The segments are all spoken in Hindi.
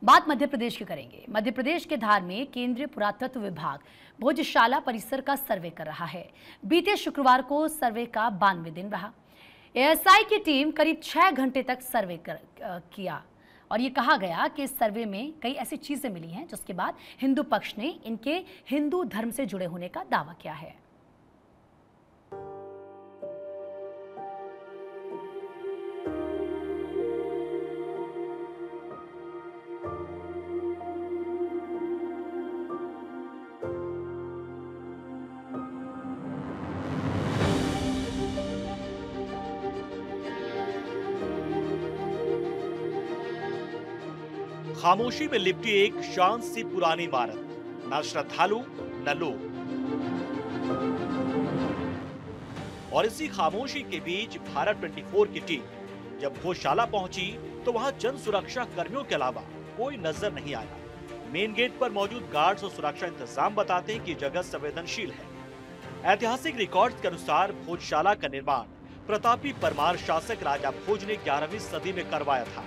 बात मध्य प्रदेश की करेंगे। मध्य प्रदेश के धार में केंद्रीय पुरातत्व विभाग भोजशाला परिसर का सर्वे कर रहा है। बीते शुक्रवार को सर्वे का 92वें दिन रहा। एएसआई की टीम करीब 6 घंटे तक सर्वे किया और ये कहा गया कि इस सर्वे में कई ऐसी चीजें मिली हैं जिसके बाद हिंदू पक्ष ने इनके हिंदू धर्म से जुड़े होने का दावा किया है। खामोशी में लिपटी एक शांत सी पुरानी इमारत, न श्रद्धालु न लोग। और इसी खामोशी के बीच भारत 24 की टीम जब भोजशाला पहुंची तो वहां जन सुरक्षा कर्मियों के अलावा कोई नजर नहीं आया। मेन गेट पर मौजूद गार्ड्स और सुरक्षा इंतजाम बताते हैं कि जगह संवेदनशील है। ऐतिहासिक रिकॉर्ड्स के अनुसार भोजशाला का निर्माण प्रतापी परमार शासक राजा भोज ने 11वीं सदी में करवाया था।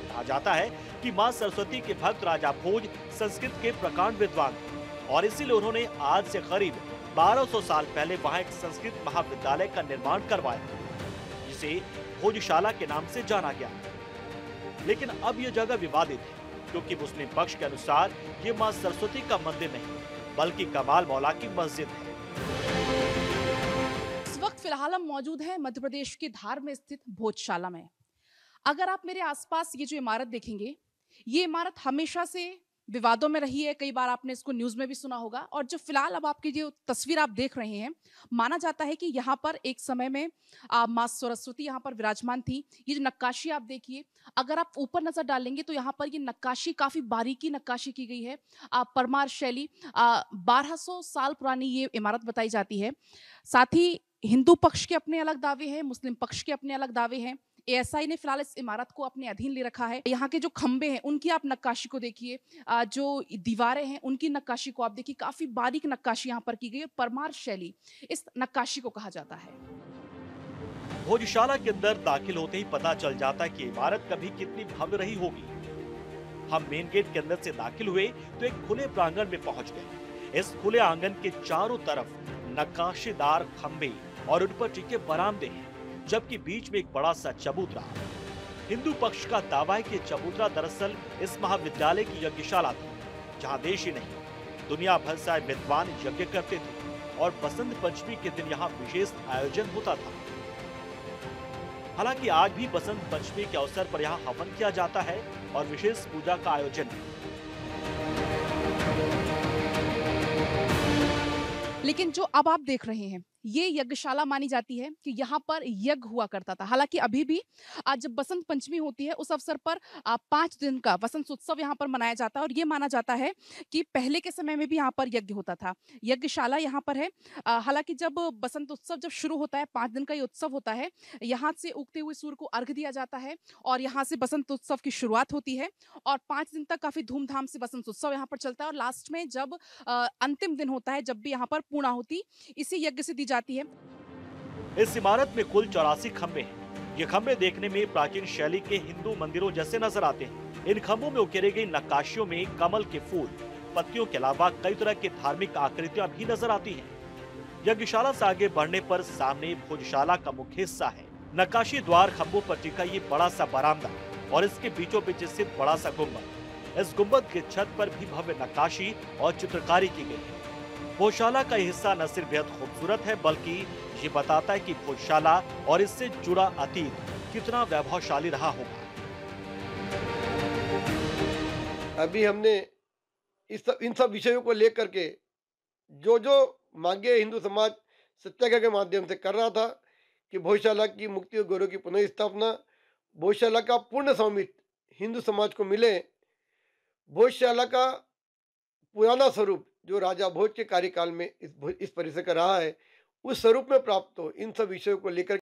कहा जाता है कि मां सरस्वती के भक्त राजा भोज संस्कृत के प्रकांड विद्वान थे और इसीलिए उन्होंने आज से करीब 1200 साल पहले वहां एक संस्कृत महाविद्यालय का निर्माण करवाया, जिसे भोजशाला के नाम से जाना गया। लेकिन अब यह जगह विवादित है क्योंकि मुस्लिम पक्ष के अनुसार ये मां सरस्वती का मंदिर नहीं बल्कि कमाल मौला की मस्जिद है। इस वक्त फिलहाल हम मौजूद हैं मध्य प्रदेश के धार में स्थित भोजशाला में। अगर आप मेरे आसपास ये जो इमारत देखेंगे, ये इमारत हमेशा से विवादों में रही है। कई बार आपने इसको न्यूज में भी सुना होगा। और जो फिलहाल अब आपकी जो तस्वीर आप देख रहे हैं, माना जाता है कि यहाँ पर एक समय में माँ सरस्वती यहाँ पर विराजमान थी। ये जो नक्काशी आप देखिए, अगर आप ऊपर नजर डालेंगे तो यहाँ पर ये नक्काशी काफी बारीकी नक्काशी की गई है। परमार शैली 1200 साल पुरानी ये इमारत बताई जाती है। साथ ही हिंदू पक्ष के अपने अलग दावे हैं, मुस्लिम पक्ष के अपने अलग दावे हैं। एएसआई ने फिलहाल इस इमारत को अपने अधीन ले रखा है। यहाँ के जो खंबे हैं उनकी आप नक्काशी को देखिए, जो दीवारें हैं उनकी नक्काशी को आप देखिए, काफी बारीक नक्काशी यहाँ पर की गई है। परमार शैली इस नक्काशी को कहा जाता है। भोजशाला के अंदर दाखिल होते ही पता चल जाता है कि इमारत कभी कितनी भव्य रही होगी। हम मेन गेट के अंदर से दाखिल हुए तो एक खुले प्रांगण में पहुंच गए। इस खुले आंगन के चारों तरफ नक्काशीदार खंबे और उन पर टिके बरामदे हैं, जबकि बीच में एक बड़ा सा चबूतरा। हिंदू पक्ष का दावा है कि चबूतरा दरअसल इस महाविद्यालय की यज्ञशाला थी, जहां देश ही नहीं दुनिया भर से विद्वान यज्ञ करते थे और बसंत पंचमी के दिन यहाँ विशेष आयोजन होता था। हालांकि आज भी बसंत पंचमी के अवसर पर यहाँ हवन किया जाता है और विशेष पूजा का आयोजन है। लेकिन जो अब आप देख रहे हैं, ये यज्ञशाला मानी जाती है कि यहाँ पर यज्ञ हुआ करता था। हालांकि अभी भी आज जब बसंत पंचमी होती है उस अवसर पर 5 दिन का बसंत उत्सव यहाँ पर मनाया जाता है। और ये माना जाता है कि पहले के समय में भी यहाँ पर यज्ञ होता था। यज्ञशाला यहाँ पर है। हालांकि जब बसंत उत्सव जब शुरू होता है, 5 दिन का ये उत्सव होता है, यहाँ से उगते हुए सूर्य को अर्घ्य दिया जाता है और यहाँ से बसंत उत्सव की शुरुआत होती है और 5 दिन तक काफी धूमधाम से बसंत उत्सव यहाँ पर चलता है। और लास्ट में जब अंतिम दिन होता है, जब भी यहाँ पर पूर्णाहुति इसी यज्ञ से दी जाती है। इस इमारत में कुल 84 खंबे हैं। ये खंबे देखने में प्राचीन शैली के हिंदू मंदिरों जैसे नजर आते हैं। इन खंबों में उकेरी गई नक्काशियों में कमल के फूल, पत्तियों के अलावा कई तरह की धार्मिक आकृतियां भी नजर आती हैं। यज्ञशाला से आगे बढ़ने पर सामने भोजशाला का मुख्य हिस्सा है। नक्काशी द्वार खंबों पर टिका ये बड़ा सा बरामदा और इसके बीचों बीच स्थित बड़ा सा गुम्बद। इस गुम्बद के छत पर भी भव्य नक्काशी और चित्रकारी की गई है। भोजशाला का हिस्सा न सिर्फ बेहद खूबसूरत है बल्कि ये बताता है कि भोजशाला और इससे जुड़ा अतीत कितना वैभवशाली रहा होगा। अभी हमने इन सब विषयों को लेकर के जो मांगे हिंदू समाज सत्याग्रह के माध्यम से कर रहा था कि भोजशाला की मुक्ति और गौरव की पुनः स्थापना, भोजशाला का पूर्ण स्वामित्व हिंदू समाज को मिले, भोजशाला का पुराना स्वरूप जो राजा भोज के कार्यकाल में इस परिसर का रहा है उस स्वरूप में प्राप्त हो, इन सब विषयों को लेकर